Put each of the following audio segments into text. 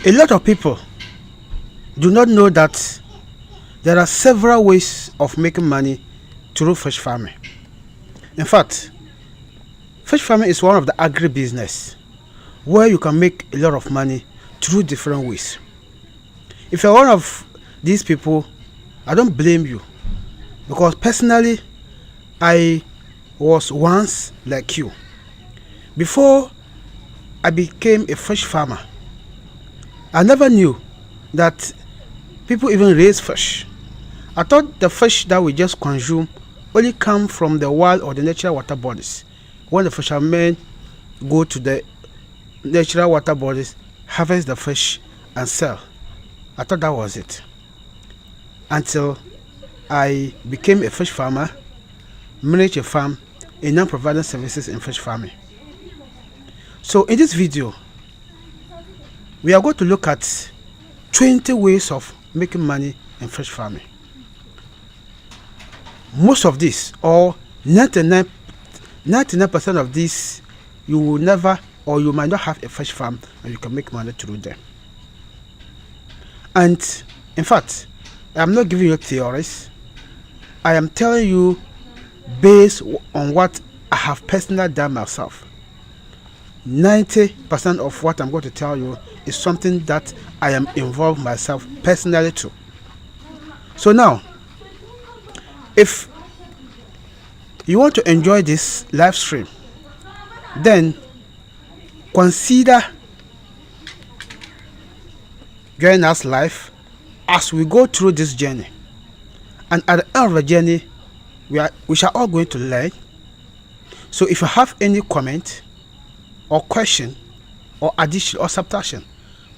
A lot of people do not know that there are several ways of making money through fish farming. In fact, fish farming is one of the agribusiness where you can make a lot of money through different ways. If you're one of these people, I don't blame you, because personally I was once like you. Before I became a fish farmer, I never knew that people even raise fish. I thought the fish that we just consume only come from the wild or the natural water bodies. When the fishermen go to the natural water bodies, harvest the fish and sell. I thought that was it. Until I became a fish farmer, managed a farm, and now providing services in fish farming. So in this video, we are going to look at 20 ways of making money in fish farming. Most of this, or 99% of this, you will never, or you might not have a fish farm and you can make money through them. And in fact, I'm not giving you theories. I am telling you based on what I have personally done myself. 90% of what I'm going to tell you is something that I am involved myself personally too. So now, if you want to enjoy this live stream, then consider joining us live as we go through this journey. And at the end of the journey, we shall all going to learn. So if you have any comment or question or addition or subtraction,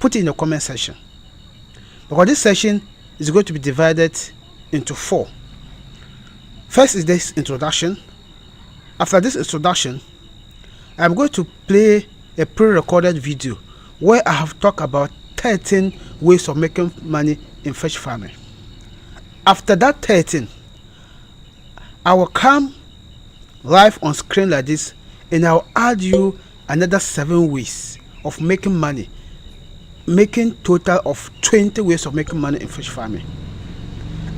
put it in the comment section, because this session is going to be divided into 4. First is this introduction. After this introduction, I'm going to play a pre-recorded video where I have talked about 13 ways of making money in fish farming. After that 13, I will come live on screen like this and I'll add you another 7 ways of making money, making total of 20 ways of making money in fish farming.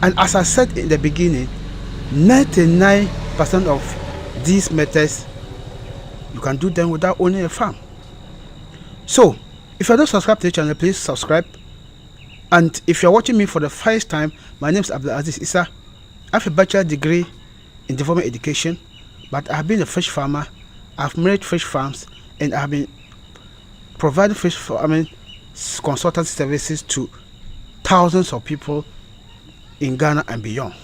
And as I said in the beginning, 99% of these methods you can do them without owning a farm. So if you're not subscribed to the channel, please subscribe. And if you're watching me for the first time, my name is Abdulaziz Issa. I have a bachelor degree in development education, but I have been a fish farmer. I've managed fish farms, and I have been providing fish farming consultancy services to thousands of people in Ghana and beyond.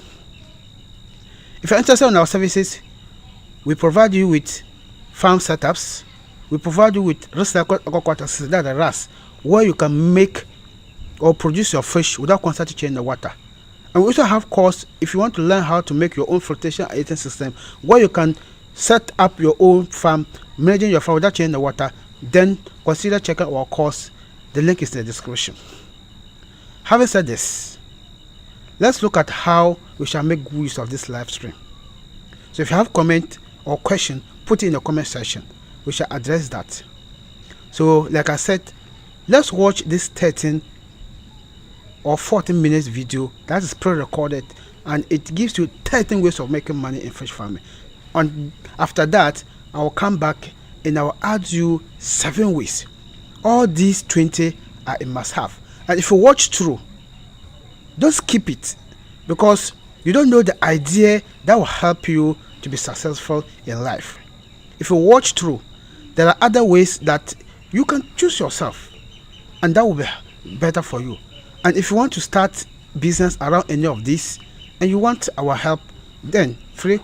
If you're interested in our services, we provide you with farm setups. We provide you with recycled aquaculture systems, that are RAS, where you can make or produce your fish without constantly changing the water. And we also have course if you want to learn how to make your own flotation eating system, where you can set up your own farm, managing your farm without changing the water. Then consider checking our course. The link is in the description. Having said this, let's look at how we shall make good use of this live stream. So if you have comment or question, put it in the comment section. We shall address that. So like I said, let's watch this 13 or 14 minutes video that is pre-recorded, and it gives you 13 ways of making money in fish farming. And after that, I will come back and I will add you 7 ways. All these 20 are a must-have. And if you watch through, don't skip it, because you don't know the idea that will help you to be successful in life. If you watch through, there are other ways that you can choose yourself, and that will be better for you. And if you want to start business around any of this and you want our help, then feel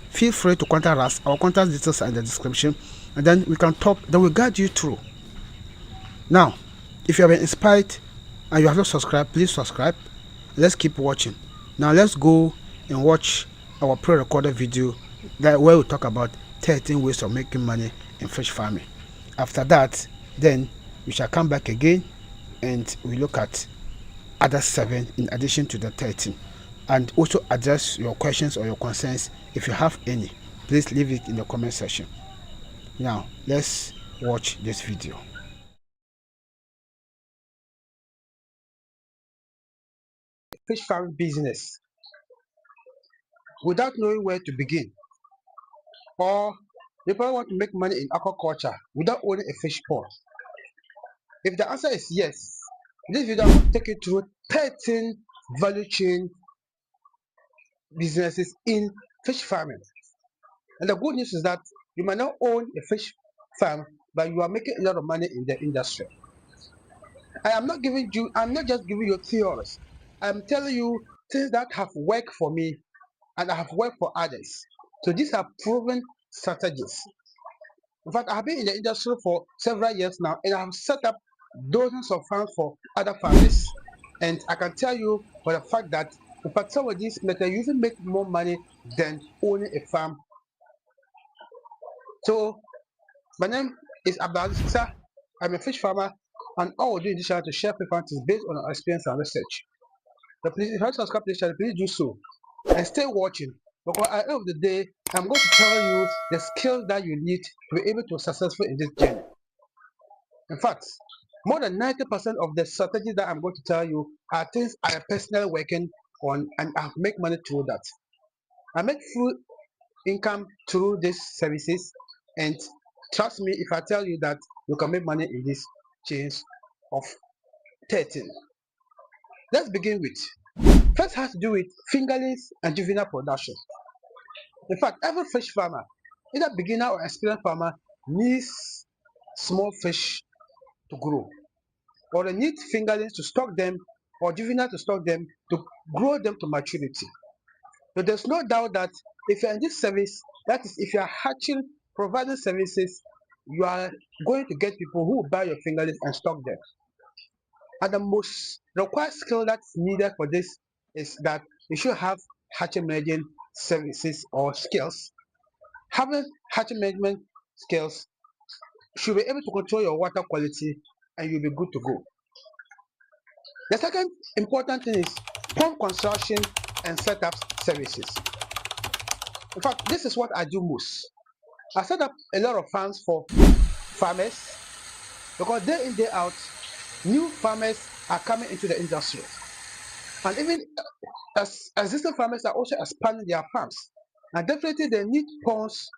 free to contact us. Our contact details are in the description, and then we can talk. Then we'll guide you through. Now, if you have been inspired and you have not subscribed, please subscribe. Let's keep watching. Now let's go and watch our pre-recorded video where we talk about 13 ways of making money in fish farming. After that, then we shall come back again and we look at other 7 in addition to the 13, and also address your questions or your concerns. If you have any, please leave it in the comment section. Now let's watch this video. fish farming business without knowing where to begin, or you probably want to make money in aquaculture without owning a fish pond? If the answer is yes, this video I'm going to take you through 13 value chain businesses in fish farming. And the good news is that you might not own a fish farm, but you are making a lot of money in the industry. I'm not just giving you theories. I'm telling you things that have worked for me and have worked for others. So these are proven strategies. In fact, I have been in the industry for several years now, and I have set up dozens of farms for other farmers. And I can tell you for the fact that in fact some of these methods you even make more money than owning a farm. So my name is Abdul Sir. I'm a fish farmer, and all we do in this channel to share preferences based on our experience and research. So please, if you have subscribed to this channel, please do so and stay watching, because at the end of the day, I'm going to tell you the skills that you need to be able to be successful in this journey. In fact, more than 90% of the strategies that I'm going to tell you are things I am personally working on, and I make money through that. I make full income through these services, and trust me if I tell you that you can make money in these chains of 13. Let's begin with first has to do with fingerlings and juvenile production. In fact, every fish farmer, either beginner or experienced farmer, needs small fish to grow, or they need fingerlings to stock them, or juvenile to stock them to grow them to maturity. So there's no doubt that if you're in this service, that is, if you are hatching, providing services, you are going to get people who will buy your fingerlings and stock them. And the most required skill that's needed for this is that you should have hatchery management services or skills. Having hatchery management skills, you should be able to control your water quality and you'll be good to go. The second important thing is pond construction and setup services. In fact, this is what I do most. I set up a lot of farms for farmers, because day in, day out, new farmers are coming into the industry. And even as existing farmers are also expanding their farms. And definitely they need ponds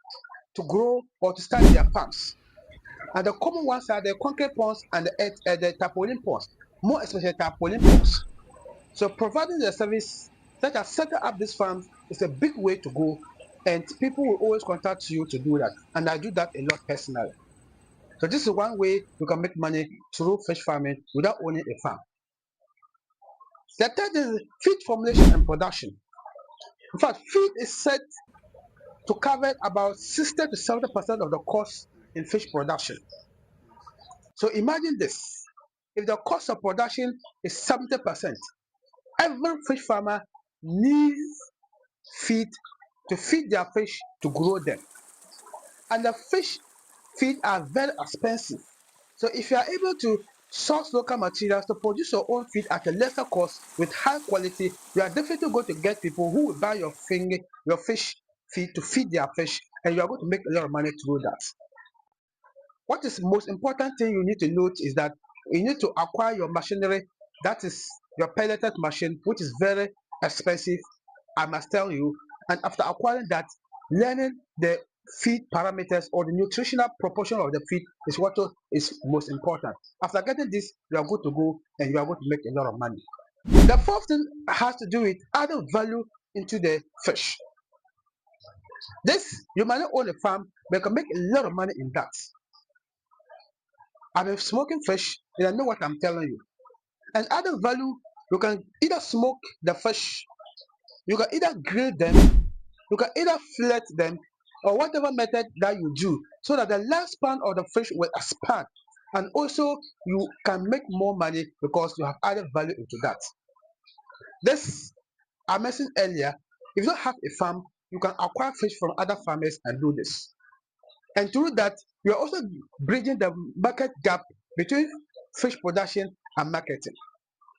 to grow or to start their farms. And the common ones are the concrete ponds and the tarpaulin ponds, more especially tarpaulin ponds. So providing the service such as setting up these farms is a big way to go, and people will always contact you to do that. And I do that a lot personally. So this is one way you can make money through fish farming without owning a farm. The third is feed formulation and production. In fact, feed is said to cover about 60 to 70% of the cost in fish production. So imagine this. If the cost of production is 70%, every fish farmer needs feed to feed their fish to grow them. And the fish feed are very expensive. So if you are able to source local materials to produce your own feed at a lesser cost with high quality, you are definitely going to get people who will buy your fish feed to feed their fish, and you are going to make a lot of money through that. What is the most important thing you need to note is that you need to acquire your machinery, that is your pelleted machine, which is very expensive, I must tell you. And after acquiring that, learning the feed parameters or the nutritional proportion of the feed is what is most important. After getting this, you are good to go and you are going to make a lot of money. The fourth thing has to do with adding value into the fish. This, you might not own a farm, but you can make a lot of money in that. I'm a smoking fish and I know what I'm telling you. And adding value, you can either smoke the fish, you can either grill them, you can either fillet them, or whatever method that you do, so that the lifespan of the fish will expand. And also, you can make more money because you have added value into that. This, I mentioned earlier, if you don't have a farm, you can acquire fish from other farmers and do this. And through that, you are also bridging the market gap between fish production and marketing.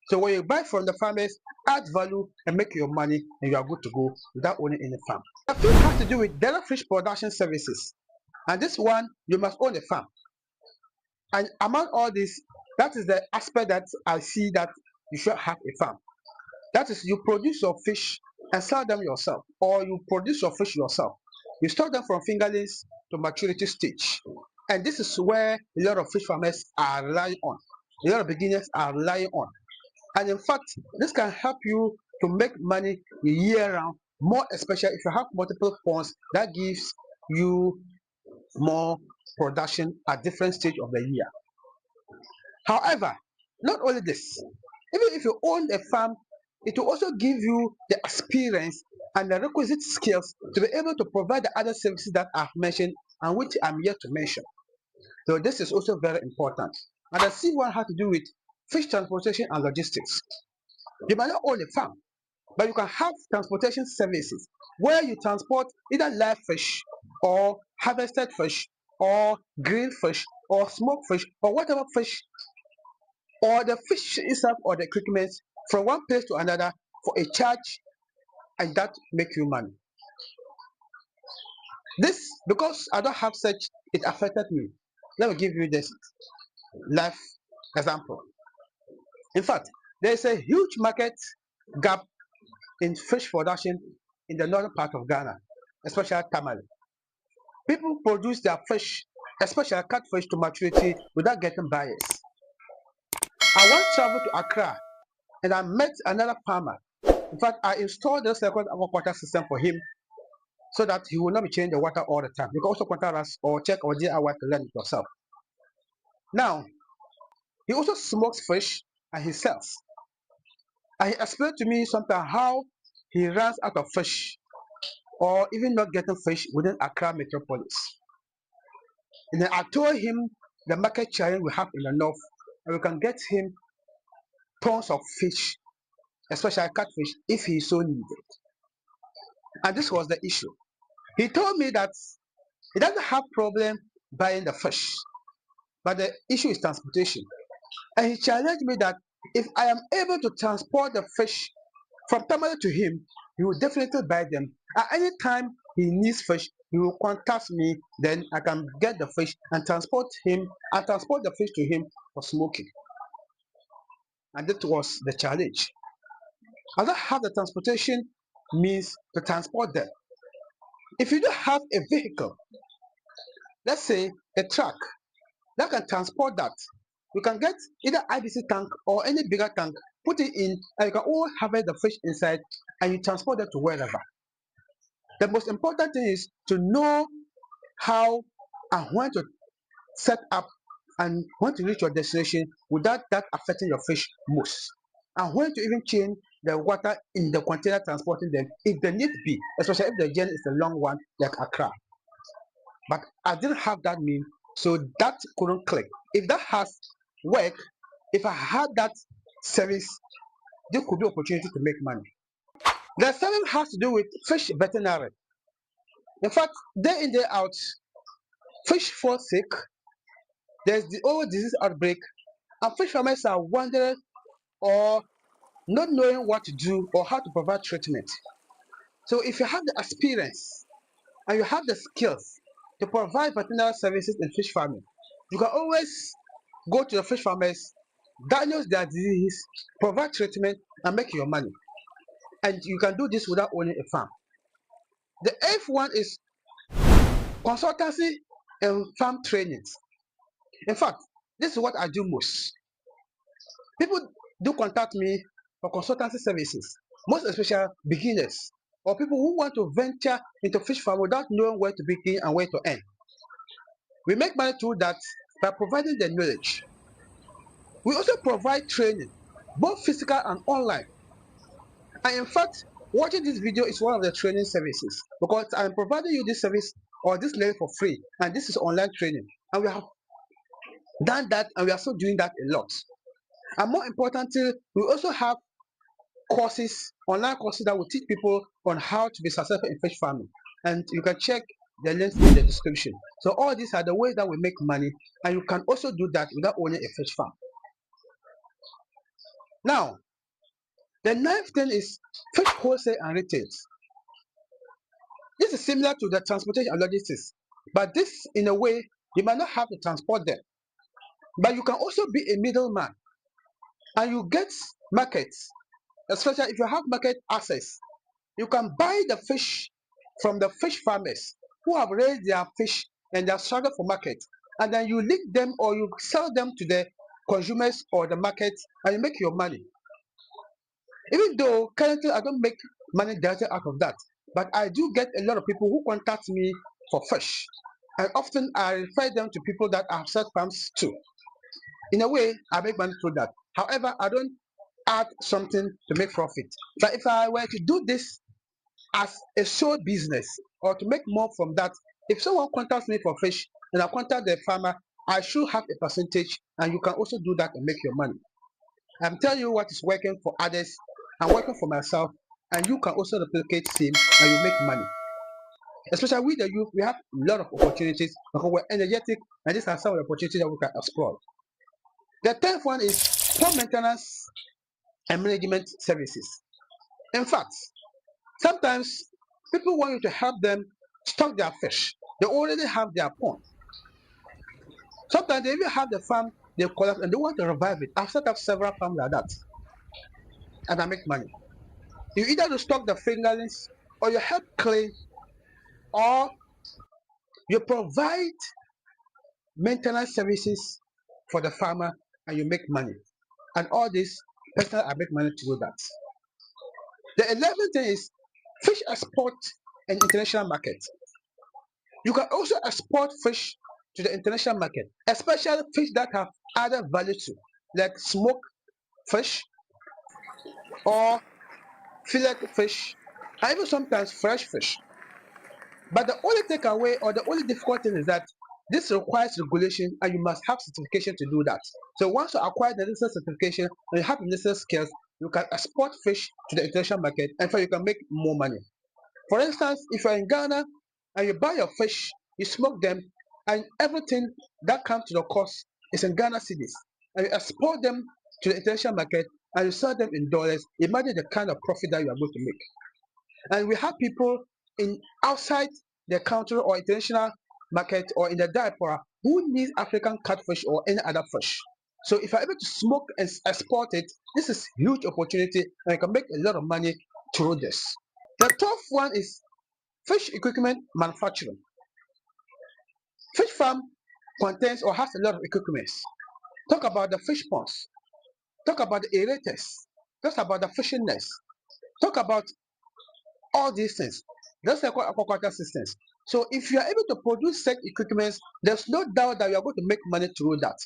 So when you buy from the farmers, add value and make your money, and you are good to go without owning any farm. The fifth has to do with direct fish production services. And this one, you must own a farm. And among all this, that is the aspect that I see that you should have a farm. That is, you produce your fish and sell them yourself, or you produce your fish yourself. You store them from fingerlings to maturity stage. And this is where a lot of fish farmers are relying on. A lot of beginners are relying on. And in fact, this can help you to make money year round, more especially if you have multiple ponds. That gives you more production at different stage of the year. However, not only this, even if you own a farm, it will also give you the experience and the requisite skills to be able to provide the other services that I've mentioned and which I'm yet to mention. So this is also very important. And the C1 has to do with fish transportation and logistics. You might not own a farm, but you can have transportation services where you transport either live fish or harvested fish or grilled fish or smoked fish or whatever fish or the fish itself or the equipment from one place to another for a charge, and that make you money. This, because I don't have such, it affected me. Let me give you this live example. In fact, there is a huge market gap in fish production in the northern part of Ghana, especially Tamale. People produce their fish, especially catfish, to maturity without getting buyers. I once traveled to Accra and I met another farmer. In fact, I installed the second aquaculture system for him so that he will not be changing the water all the time. You can also contact us or check our DIY to learn it yourself. Now, he also smokes fish and he sells. And he explained to me sometimes how he runs out of fish or even not getting fish within Accra metropolis. And then I told him the market challenge we have in the north, and we can get him tons of fish, especially catfish, if he so needed. And this was the issue. He told me that he doesn't have problem buying the fish, but the issue is transportation. And he challenged me that if I am able to transport the fish from Tamale to him, he will definitely buy them. At any time he needs fish, he will contact me, then I can get the fish and transport the fish to him for smoking. And that was the challenge. I don't have the transportation means to transport them. If you don't have a vehicle, let's say a truck that can transport that, you can get either IBC tank or any bigger tank, put it in, and you can all harvest the fish inside and you transport them to wherever. The most important thing is to know how and when to set up and when to reach your destination without that affecting your fish most. And when to even change the water in the container transporting them if the need be, especially if the journey is a long one like Accra. But I didn't have that mean, so that couldn't click. If that has worked, if I had that service, there could be opportunity to make money. The service has to do with fish veterinary. In fact, day in, day out, fish fall sick, there's the old disease outbreak, and fish farmers are wondering or not knowing what to do or how to provide treatment. So if you have the experience and you have the skills to provide veterinary services in fish farming, you can always go to the fish farmers, diagnose their disease, provide treatment, and make your money. And you can do this without owning a farm. The eighth one is consultancy and farm trainings. In fact, this is what I do most. People do contact me for consultancy services, most especially beginners or people who want to venture into fish farm without knowing where to begin and where to end. We make money through that by providing the knowledge. We also provide training, both physical and online. And in fact, watching this video is one of the training services because I'm providing you this service or this learning for free, and this is online training. And we have done that, and we are still doing that a lot. And more importantly, we also have courses, online courses that will teach people on how to be successful in fish farming. And you can check the links in the description. So all these are the ways that we make money, and you can also do that without owning a fish farm. Now, the ninth thing is fish wholesale and retail. This is similar to the transportation and logistics, but this in a way you might not have to transport them, but you can also be a middleman and you get markets especially if you have market access. You can buy the fish from the fish farmers who have raised their fish and they are struggle for market, and then you link them or you sell them to the consumers or the market, and you make your money. Even though currently I don't make money directly out of that, but I do get a lot of people who contact me for fish, and often I refer them to people that I have set farms to. In a way, I make money through that. However, I don't add something to make profit. But if I were to do this as a sole business or to make more from that, if someone contacts me for fish and I contact the farmer, I should have a percentage, and you can also do that and make your money. I'm telling you what is working for others and working for myself, and you can also replicate same and you make money. Especially with the youth, we have a lot of opportunities because we're energetic, and these are some of the opportunities that we can explore. The 10th one is pond maintenance and management services. In fact, sometimes people want you to help them stock their fish. They already have their pond. Sometimes they even have the farm they collect and they want to revive it. I've set up several farms like that, and I make money. You either to stock the fingerlings, or you help clean, or you provide maintenance services for the farmer and you make money. And all this, personally, I make money to do that. The 11th thing is fish export and international market. You can also export fish to the international market, especially fish that have added value to, like smoked fish or fillet fish, and even sometimes fresh fish. But the only takeaway or the only difficult thing is that this requires regulation and you must have certification to do that. So once you acquire the necessary certification and you have the necessary skills, you can export fish to the international market and so you can make more money. For instance, if you're in Ghana and you buy your fish, you smoke them, and everything that comes to the cost is in Ghana cedis, and you export them to the international market and you sell them in dollars, imagine the kind of profit that you are going to make. And we have people in outside the country or international market or in the diaspora who need African catfish or any other fish. So if you're able to smoke and export it, this is huge opportunity and you can make a lot of money through this. The tough one is fish equipment manufacturing. Fish farm contains or has a lot of equipment. Talk about the fish ponds. Talk about the aerators. Talk about the fishing nets. Talk about all these things. That's like aquaculture systems. So if you are able to produce such equipment, there's no doubt that you are going to make money through that.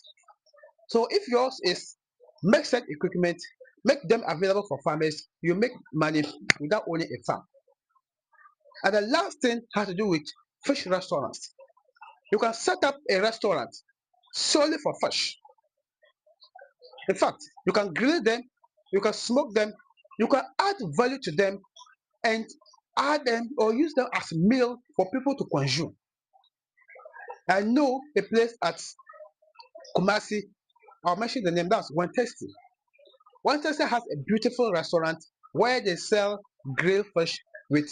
So if yours is make such equipment, make them available for farmers, you make money without owning a farm. And the last thing has to do with fish restaurants. You can set up a restaurant solely for fish. In fact, you can grill them, you can smoke them, you can add value to them and add them or use them as meal for people to consume. I know a place at Kumasi, I'll mention the name, that's One Tasty. One Tasty has a beautiful restaurant where they sell grilled fish with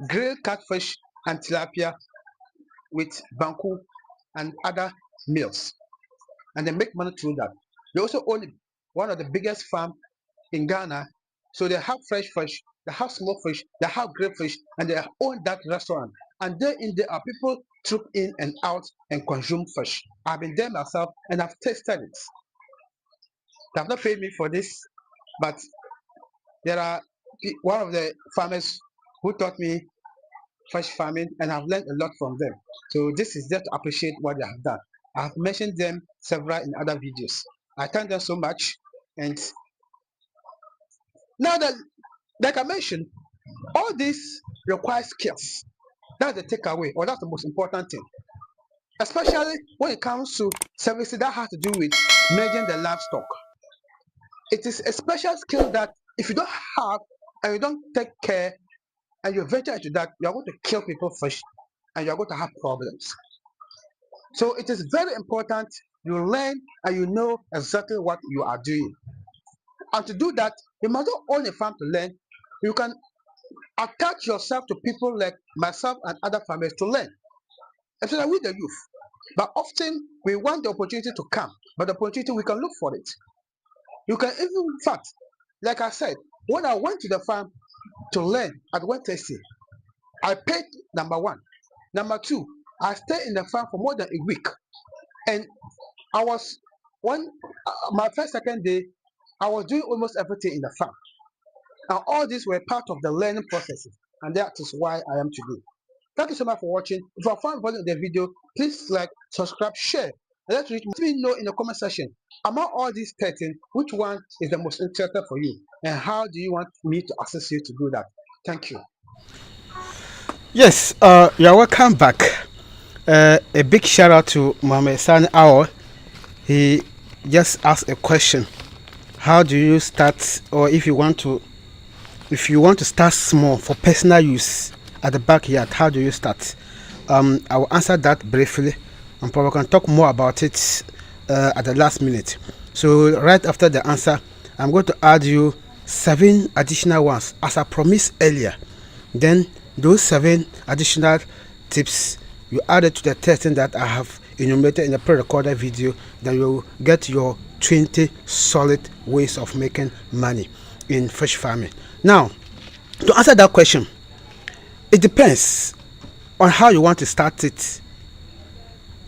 grilled catfish and tilapia with banku and other meals. And they make money through that. They also own one of the biggest farm in Ghana. So they have fresh fish, they have smoked fish, they have grilled fish, and they own that restaurant. And there in there are people troop in and out and consume fish. I've been there myself and I've tasted it. They have not paid me for this, but there are one of the farmers who taught me fish farming and I've learned a lot from them. So this is just to appreciate what they have done. I've mentioned them several in other videos. I thank them so much. And now that, like I mentioned, all this requires skills. That's the takeaway, or that's the most important thing. Especially when it comes to services that have to do with managing the livestock. It is a special skill that if you don't have and you don't take care and you venture into that, you are going to kill people first and you are going to have problems. So it is very important you learn and you know exactly what you are doing. And to do that, you must not own a farm to learn. You can attach yourself to people like myself and other farmers to learn, especially with the youth. But often we want the opportunity to come, but the opportunity we can look for it. You can even, in fact, Like I said, when I went to the farm to learn at Wednesday, I paid number one. Number two, I stayed in the farm for more than a week. And I was one my first second day, I was doing almost everything in the farm. And all these were part of the learning processes, and that is why I am today. Thank you so much for watching. If you found value in the video, please like, subscribe, share. And let me know in the comment section, among all these 13, which one is the most interesting for you, and how do you want me to assist you to do that? Thank you. Yes, you're welcome back. A big shout out to Mohammed Sani Awal. He just asked a question: how do you start, or if you want to start small for personal use at the backyard, how do you start? I will answer that briefly, and probably can talk more about it at the last minute. So right after the answer, I'm going to add you 7 additional ones as I promised earlier. Then those 7 additional tips you added to the 13 that I have enumerated in the pre-recorded video, then you will get your 20 solid ways of making money in fish farming. Now, to answer that question, it depends on how you want to start it,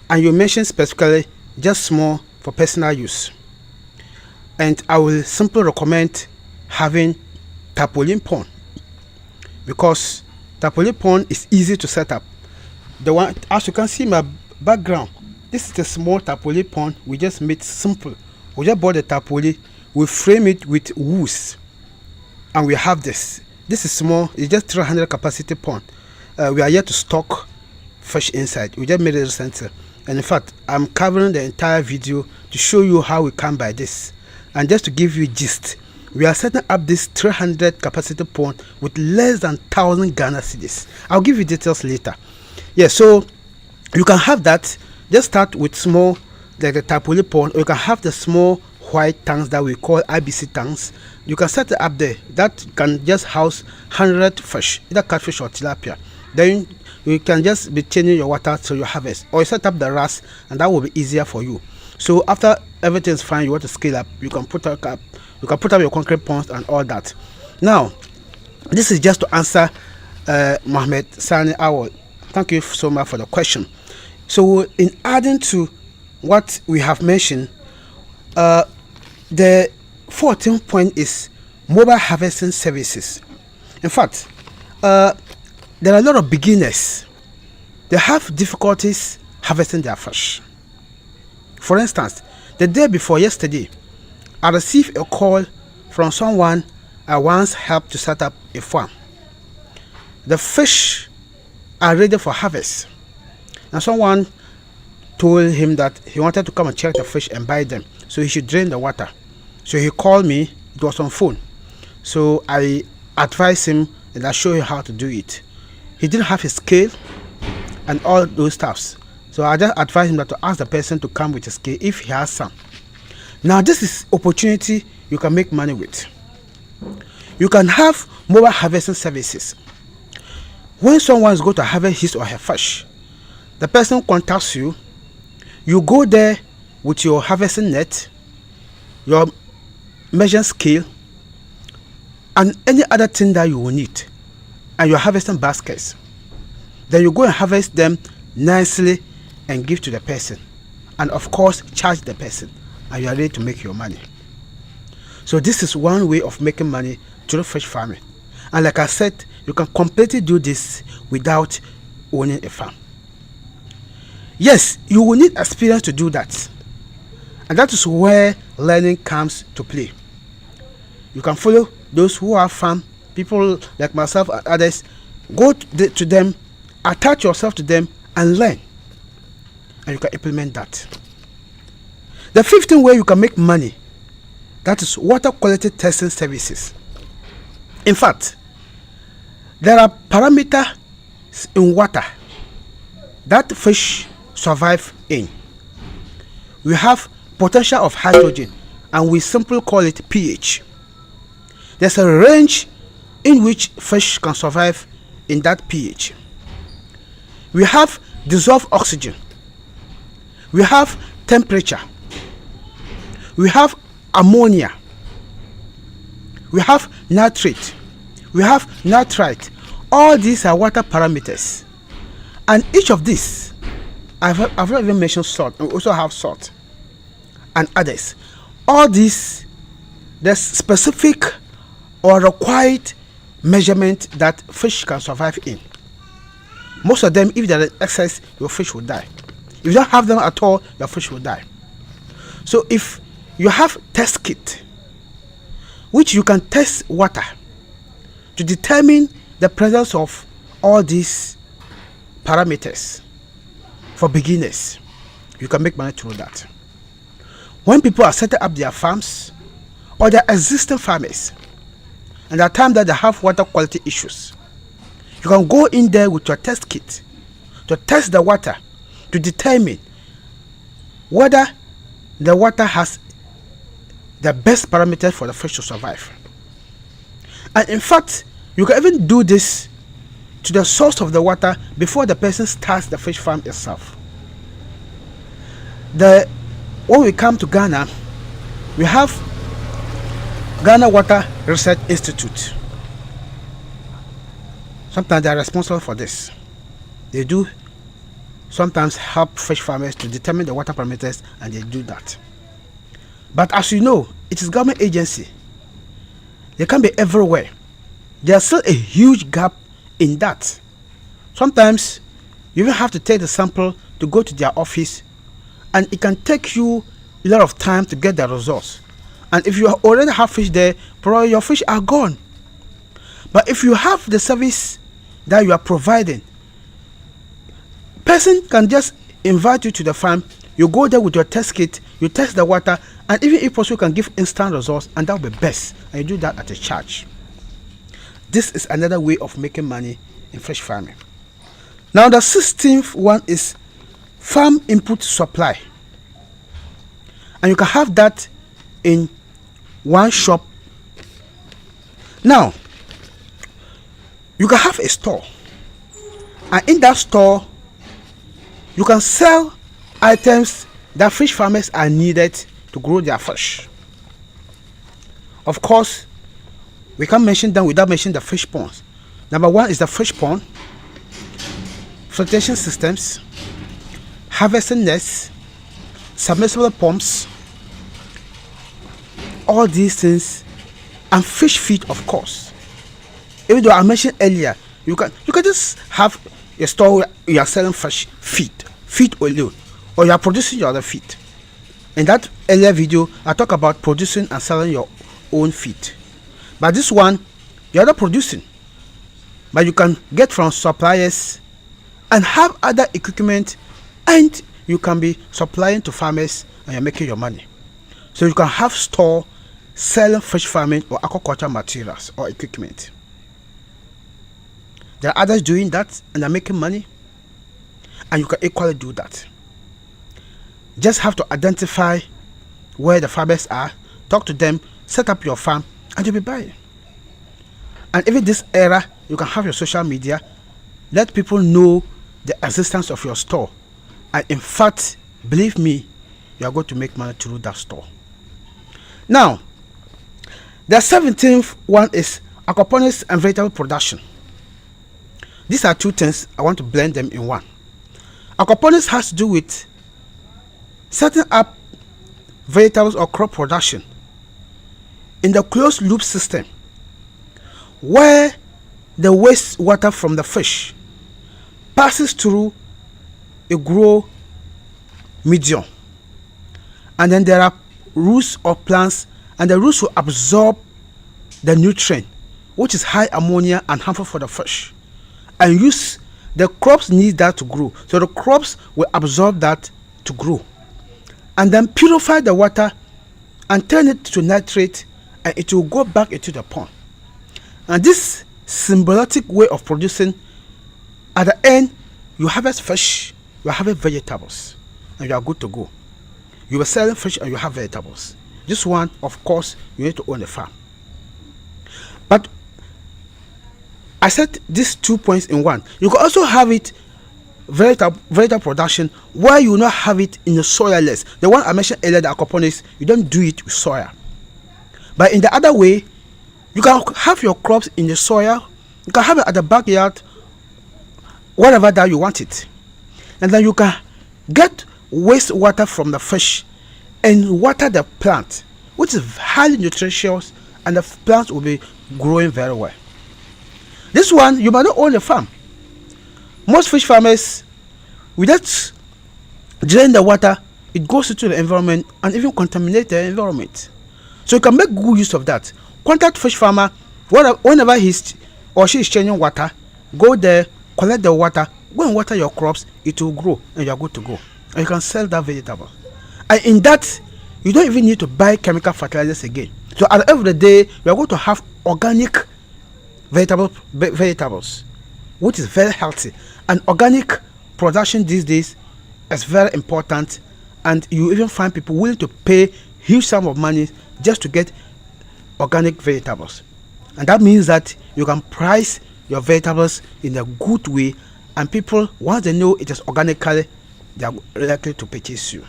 and you mentioned specifically just small for personal use, and I will simply recommend having tarpaulin pond, because tarpaulin pond is easy to set up. The one, as you can see in my background, this is a small tarpaulin pond. We just made simple. We just bought the tarpaulin, we frame it with wood, and we have this. This is small. It's just 300 capacity pond. We are yet to stock fish inside. We just made it recently, and in fact, I'm covering the entire video to show you how we come by this. And just to give you gist, we are setting up this 300 capacity pond with less than 1,000 Ghana cedis. I'll give you details later. Yeah, so you can have that. Just start with small, like the tarpaulin pond, or you can have the small white tanks that we call IBC tanks. You can set it up there. That can just house 100 fish, either catfish or tilapia. Then you can just be changing your water till you harvest, or you set up the RAS, and that will be easier for you. So after everything's fine, you want to scale up, you can put up your concrete ponds and all that. Now, this is just to answer Mohammed Sani Awal. Thank you so much for the question. So in adding to what we have mentioned, the 14th point is mobile harvesting services. In fact, there are a lot of beginners. They have difficulties harvesting their fish. For instance, the day before yesterday, I received a call from someone I once helped to set up a farm. The fish are ready for harvest, and someone told him that he wanted to come and check the fish and buy them, so he should drain the water. So he called me. It was on phone, so I advised him and I showed him how to do it. He didn't have his scale and all those stuffs, so I just advised him that to ask the person to come with a scale if he has some. Now this is opportunity you can make money with. You can have mobile harvesting services. When someone is going to harvest his or her fish, the person contacts you. You go there with your harvesting net, your measuring scale, and any other thing that you will need, and your harvesting baskets. Then you go and harvest them nicely and give to the person, and of course charge the person, and you are ready to make your money. So this is one way of making money through fish farming. And like I said, you can completely do this without owning a farm. Yes, you will need experience to do that, and that is where learning comes to play. You can follow those who have farm, people like myself and others. Go to them, attach yourself to them, and learn, and you can implement that. The 15th way you can make money, that is water quality testing services. In fact, there are parameters in water that fish survive in. We have potential of hydrogen, and we simply call it pH. There's a range in which fish can survive in that pH. We have dissolved oxygen. We have temperature. We have ammonia. we have nitrate, we have nitrite. All these are water parameters, and each of these, I've not even mentioned salt. We also have salt and others. All these, there's specific or required measurement that fish can survive in. Most of them, if there is excess, your fish will die. If you don't have them at all, your fish will die. So if you have test kit, which you can test water to determine the presence of all these parameters for beginners, you can make money through that. When people are setting up their farms or their existing farmers, and at times that they have water quality issues, you can go in there with your test kit to test the water to determine whether the water has the best parameters for the fish to survive. And in fact, you can even do this to the source of the water before the person starts the fish farm itself. When we come to Ghana, we have Ghana Water Research Institute. Sometimes they are responsible for this. They do sometimes help fish farmers to determine the water parameters, and they do that. But as you know, it is government agency. They can be everywhere. There's still a huge gap in that. Sometimes you even have to take the sample to go to their office, and it can take you a lot of time to get the results. And if you already have fish there, probably your fish are gone. But if you have the service that you are providing, person can just invite you to the farm. You go there with your test kit, you test the water, and even if possible, can give instant results, and that will be best. And you do that at a charge. This is another way of making money in fish farming. Now, the 16th one is farm input supply, and you can have that in one shop. Now, you can have a store, and in that store, you can sell items that fish farmers are needed to grow their fish. Of course, we can't mention them without mentioning the fish ponds. Number one is the fish pond, flotation systems, harvesting nets, submersible pumps, all these things, and fish feed, of course. Even though I mentioned earlier, you can just have a store where you are selling fish feed alone, or you are producing your other feed. In that earlier video, I talk about producing and selling your own feed. But this one, you are not producing, but you can get from suppliers and have other equipment, and you can be supplying to farmers, and you're making your money. So you can have store selling fish farming or aquaculture materials or equipment. There are others doing that, and they're making money, and you can equally do that. Just have to identify where the farmers are, talk to them, set up your farm, and you'll be buying. And even this era, you can have your social media, let people know the existence of your store, and in fact, believe me, you are going to make money through that store. Now, the 17th one is aquaponics and vegetable production. These are two things. I want to blend them in one. Aquaponics has to do with setting up vegetables or crop production in the closed loop system, where the wastewater from the fish passes through a grow medium, and then there are roots or plants, and the roots will absorb the nutrient, which is high ammonia and harmful for the fish, and use the crops need that to grow. So the crops will absorb that to grow, and then purify the water and turn it to nitrate, and it will go back into the pond. And this symbiotic way of producing, at the end, you harvest fish, you harvest vegetables, and you are good to go. You are selling fish and you have vegetables. This one, of course, you need to own a farm. But I said these 2 points in one. You can also have it vegetable production where you will not have it in the soilless. The one I mentioned earlier, the aquaponics, you don't do it with soil. But in the other way, You can have your crops in the soil. You can have it at the backyard, wherever that you want it. And then you can get wastewater from the fish and water the plant, which is highly nutritious, and the plants will be growing very well. This one, you might not own a farm. Most fish farmers, we just drain the water, it goes into the environment and even contaminate the environment. So you can make good use of that. Contact fish farmer whenever he's or she is changing water. Go there, collect the water, go and water your crops. It will grow and you are good to go. And you can sell that vegetable. And in that, you don't even need to buy chemical fertilizers again. So at the end of the day, you are going to have organic vegetables, which is very healthy. And organic production these days is very important, and you even find people willing to pay huge sum of money just to get organic vegetables. And that means that you can price your vegetables in a good way, and people, once they know it is organically, they are likely to purchase you.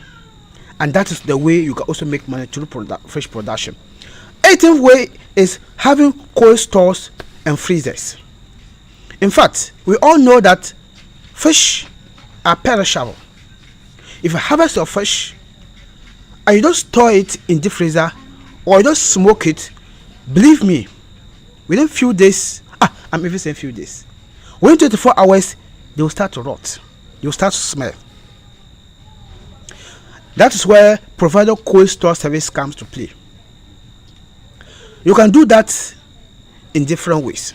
And that is the way you can also make money through fish production. 18th way is having cold stores and freezers. In fact, we all know that fish are perishable. If you harvest your fish and you don't store it in the freezer or you don't smoke it, believe me, within few days, I'm even saying few days, within 24 hours, they will start to rot. They will start to smell. That is where provider cold store service comes to play. You can do that in different ways.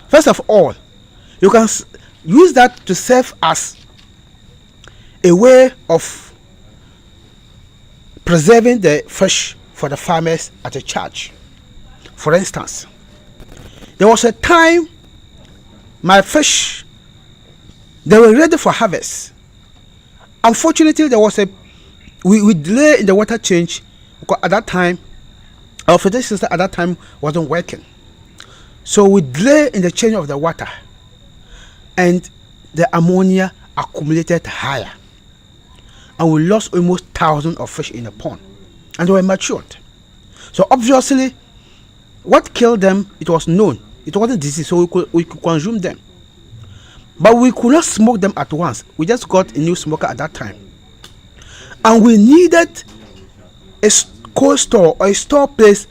First of all, you can use that to serve as a way of preserving the fish for the farmers at a charge. For instance, there was a time my fish, they were ready for harvest. Unfortunately, there was we delay in the water change because at that time our filtration system at that time wasn't working. So we delay in the change of the water, and the ammonia accumulated higher, and we lost almost thousands of fish in the pond, and they were matured. So obviously, what killed them, it was known. It wasn't disease, so we could consume them. But we could not smoke them at once. We just got a new smoker at that time. And we needed a cold store or a store place.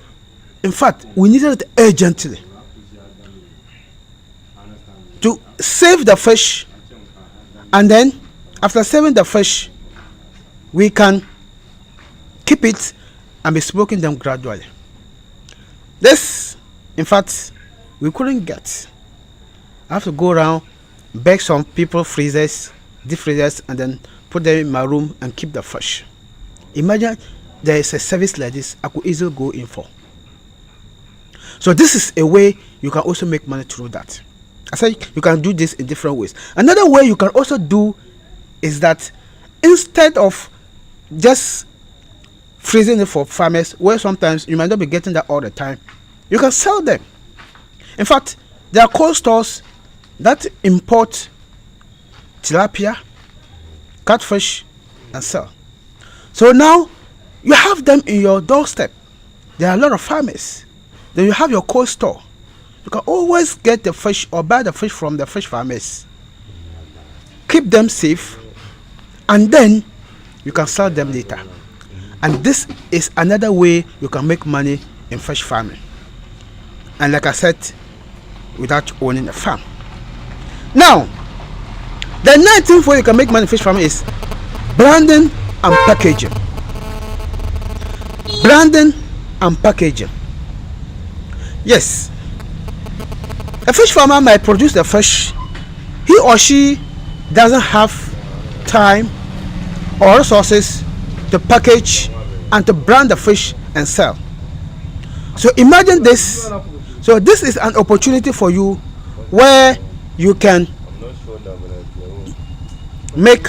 In fact, we needed it urgently to save the fish. And then, after saving the fish, we can keep it and be smoking them gradually. This, in fact, we couldn't get. I have to go around, beg some people freezers, deep freezers, and then put them in my room and keep the fish. Imagine there is a service like this I could easily go in for. So this is a way you can also make money through that. I said you can do this in different ways. Another way you can also do is that instead of just freezing it for farmers, where sometimes you might not be getting that all the time, you can sell them. In fact, there are cold stores that import tilapia, catfish, and sell. So now you have them in your doorstep. There are a lot of farmers. Then you have your cold store. You can always get the fish or buy the fish from the fish farmers. Keep them safe, and then you can sell them later. And this is another way you can make money in fish farming. And like I said, without owning a farm. Now, the 19th way you can make money in fish farming is branding and packaging. Branding and packaging. Yes, a fish farmer might produce the fish. He or she doesn't have time or resources to package and to brand the fish and sell. So imagine this. So this is an opportunity for you where you can make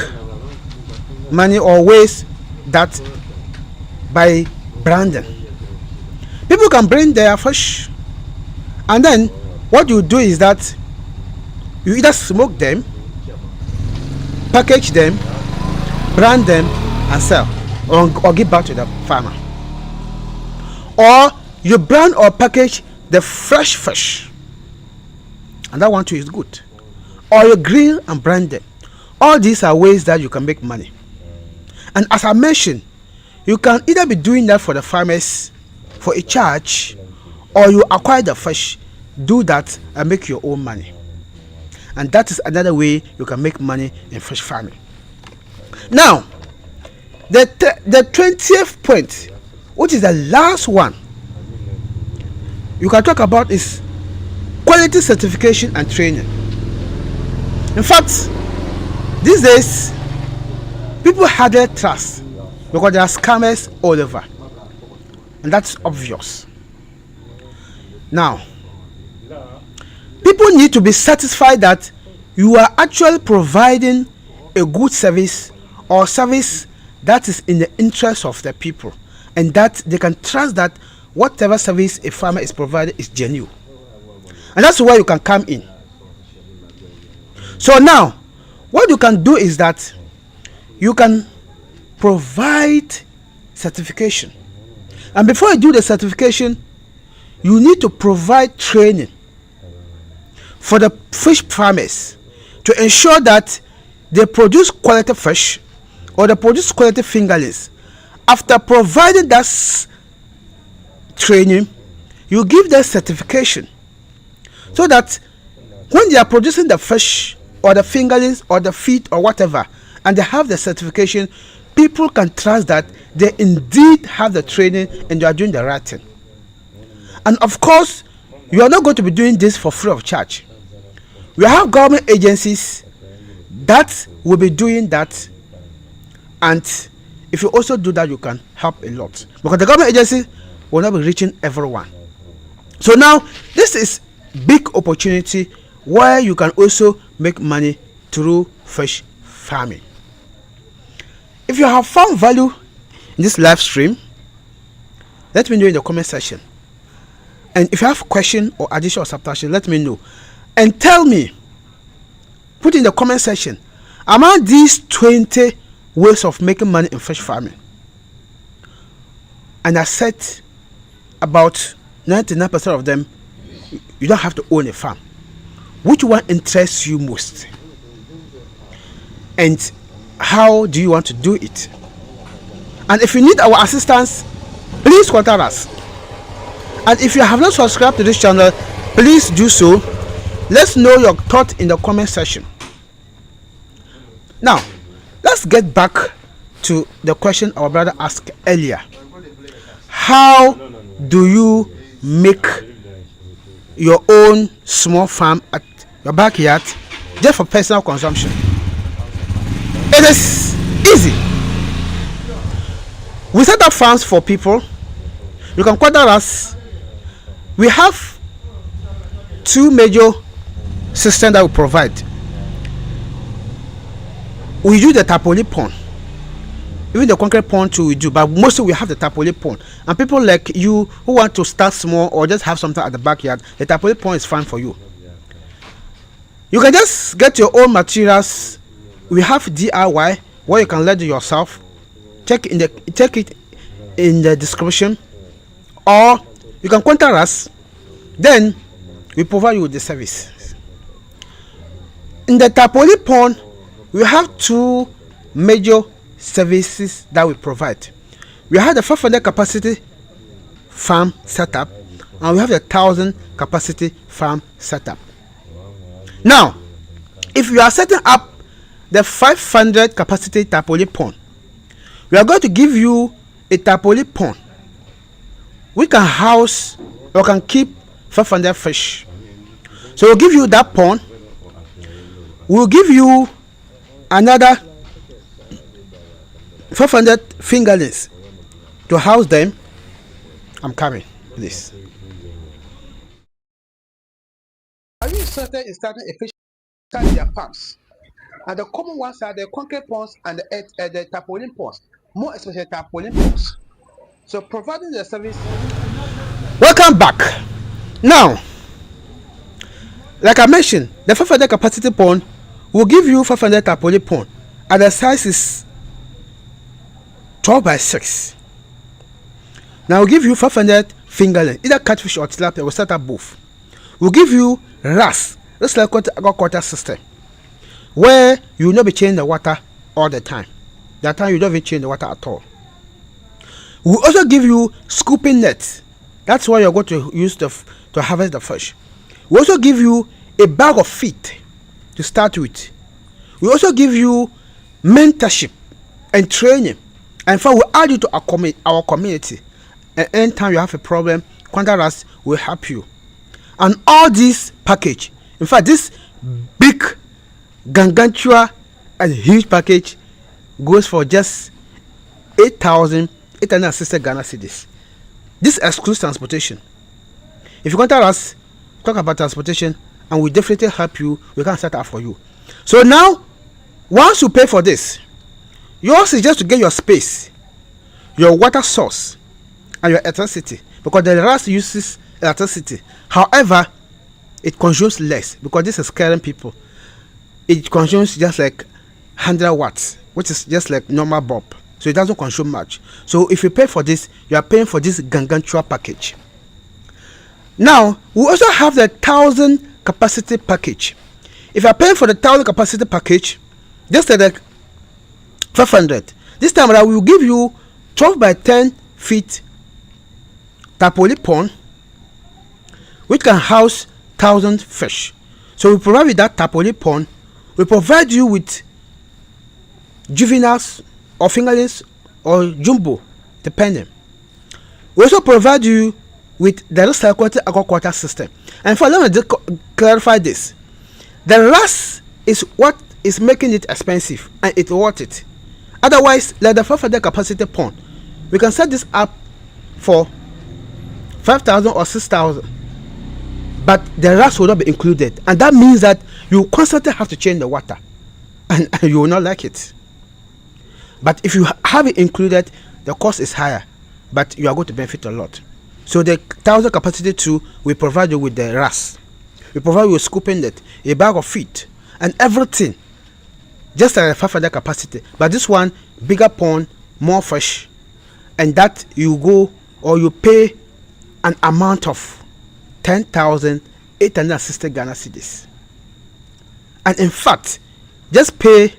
money or ways that by branding. People can bring their fish, and then what you do is that you either smoke them, package them, brand them, and sell, or give back to the farmer. Or you brand or package the fresh fish, and that one too is good. Or you grill and brand them. All these are ways that you can make money. And as I mentioned, you can either be doing that for the farmers for a charge, or you acquire the fish, do that and make your own money. And that is another way you can make money in fish farming. Now, the 20th point, which is the last one you can talk about, is quality certification and training. In fact, these days people hardly trust because there are scammers all over, and that's obvious. Now, people need to be satisfied that you are actually providing a good service, or service that is in the interest of the people, and that they can trust that whatever service a farmer is providing is genuine. And that's where you can come in. So now, what you can do is that you can provide certification. And before you do the certification, you need to provide training for the fish farmers to ensure that they produce quality fish, or they produce quality fingerlings. After providing that training, you give them certification, so that when they are producing the fish or the fingerlings or the feet or whatever, and they have the certification, people can trust that they indeed have the training and they are doing the right thing. And of course, you are not going to be doing this for free of charge. We have government agencies that will be doing that, and if you also do that, you can help a lot, because the government agency will not be reaching everyone. So now this is big opportunity where you can also make money through fish farming. If you have found value in this live stream, let me know in the comment section. And if you have question or addition or subtraction, let me know. And tell me, put in the comment section, among these 20 ways of making money in fish farming, and I said about 99% of them, you don't have to own a farm. Which one interests you most? And how do you want to do it? And if you need our assistance, please contact us. And if you have not subscribed to this channel, please do so. Let's know your thought in the comment section. Now, let's get back to the question our brother asked earlier. How do you make your own small farm at your backyard just for personal consumption? It is easy. We set up farms for people. You can contact us. We have two major systems that we provide. We do the tarpaulin pond. Even the concrete pond too we do, but mostly we have the tarpaulin pond. And people like you who want to start small or just have something at the backyard, the tarpaulin pond is fine for you. You can just get your own materials. We have DIY where you can learn it yourself. Check it in the description, or you can contact us. Then we provide you with the service. In the tarpaulin pond, we have two major services that we provide. We have the 500 capacity farm setup, and we have the 1,000 capacity farm setup. Now, if you are setting up the 500 capacity tarpaulin pond, we are going to give you a tarpaulin pond. We can house or can keep 500 fish. So we'll give you that pond. We'll give you another 500 fingerlings to house them. I'm coming, please. Are you interested in starting a fish in their farms? And the common ones are the concrete ponds and the tarpaulin ponds, more especially tarpaulin ponds. So providing the service. Welcome back. Now, like I mentioned, the 500 capacity pond will give you 500 tarpaulin pond, and the size is 12 by 6. Now we'll give you 500 fingerling, either catfish or tilapia. We'll set up both. We'll give you RAS, aquaculture system, where you will not be changing the water all the time. That time you don't even change the water at all. We'll also give you scooping nets. That's why you're going to use to harvest the fish. We also give you a bag of feed to start with. We also give you mentorship and training. And in fact, we'll add you to our community. And anytime you have a problem, contact us, we'll help you. And all this package, in fact, this big, gargantua, and huge package goes for just 8,860 Ghana cedis. This excludes transportation. If you contact us, talk about transportation, and we definitely help you. We can set up for you. So now, once you pay for this, yours is just to get your space, your water source, and your electricity, because the rest uses electricity. However, it consumes less because this is scaring people. It consumes just like 100 watts, which is just like normal bulb. So it doesn't consume much. So if you pay for this, you are paying for this gargantua package. Now, we also have the 1,000 capacity package. If you are paying for the 1,000 capacity package, just like 500. This time around, we will give you 12 by 10 feet tapoli pond, which can house 1,000 fish. So we provide with that tapoli pond. We provide you with juveniles or fingerlings or jumbo, depending. We also provide you with the recycled aquaculture system. And for let me just clarify this: the RAS is what is making it expensive, and it's worth it. Otherwise, like the 500 capacity pond, we can set this up for 5,000 or 6,000, but the RAS will not be included, and that means that you constantly have to change the water, and you will not like it. But if you have it included, the cost is higher, but you are going to benefit a lot. So the 1,000 capacity too, we provide you with the RAS. We provide you with scooping net, a bag of feed, and everything, just like a 500 capacity. But this one, bigger pond, more fish, and that you go or you pay an amount of 10,860 Ghana cedis. And in fact, just pay,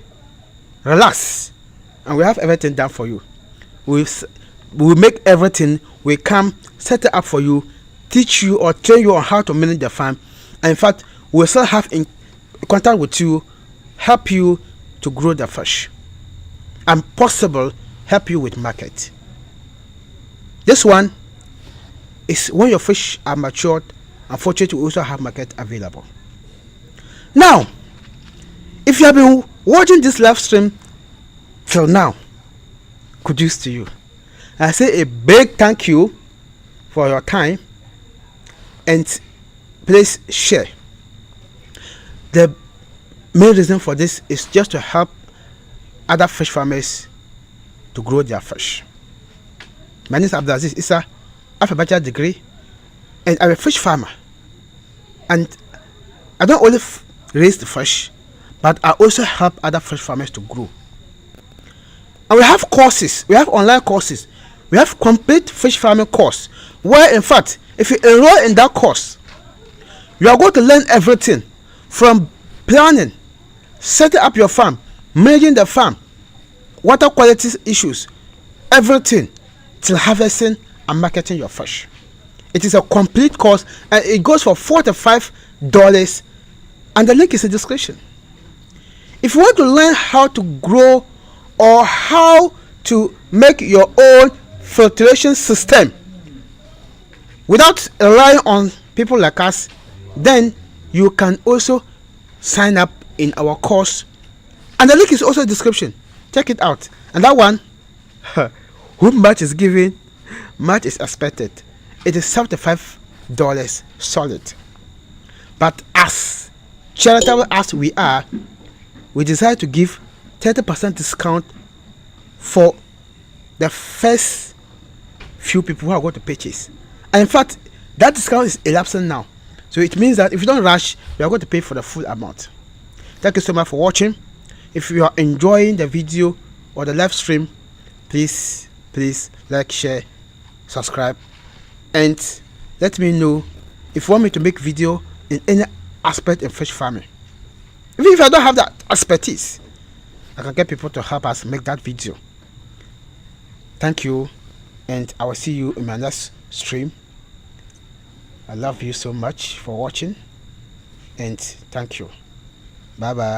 relax, and we have everything done for you. We make everything. We come, set it up for you, teach you or train you on how to manage the farm. And in fact, we'll still have in contact with you, help you to grow the fish, and possible help you with market. This one is when your fish are matured. Unfortunately, we also have market available. Now, if you have been watching this live stream till now, kudos to you. I say a big thank you for your time, and please share. The main reason for this is just to help other fish farmers to grow their fish. My name is Abdulaziz Issa. I have a bachelor degree, and I'm a fish farmer. And I don't only raise the fish, but I also help other fish farmers to grow. And we have courses. We have online courses. We have complete fish farming course, where in fact, if you enroll in that course, you are going to learn everything from planning, setting up your farm, managing the farm, water quality issues, everything, till harvesting and marketing your fish. It is a complete course, and it goes for $45, and the link is in the description. If you want to learn how to grow or how to make your own filtration system without relying on people like us, then you can also sign up in our course, and the link is also in the description. Check it out. And that one, whom much is given, much is expected. It is $75 solid. But as charitable as we are, we decide to give 30% discount for the first few people who are going to purchase. And in fact, that discount is elapsing now. So it means that if you don't rush, you are going to pay for the full amount. Thank you so much for watching. If you are enjoying the video or the live stream, please like, share, subscribe, and let me know if you want me to make video in any aspect of fish farming. Even if I don't have that expertise, I can get people to help us make that video. Thank you, and I will see you in my next stream. I love you so much for watching, and thank you. Bye bye.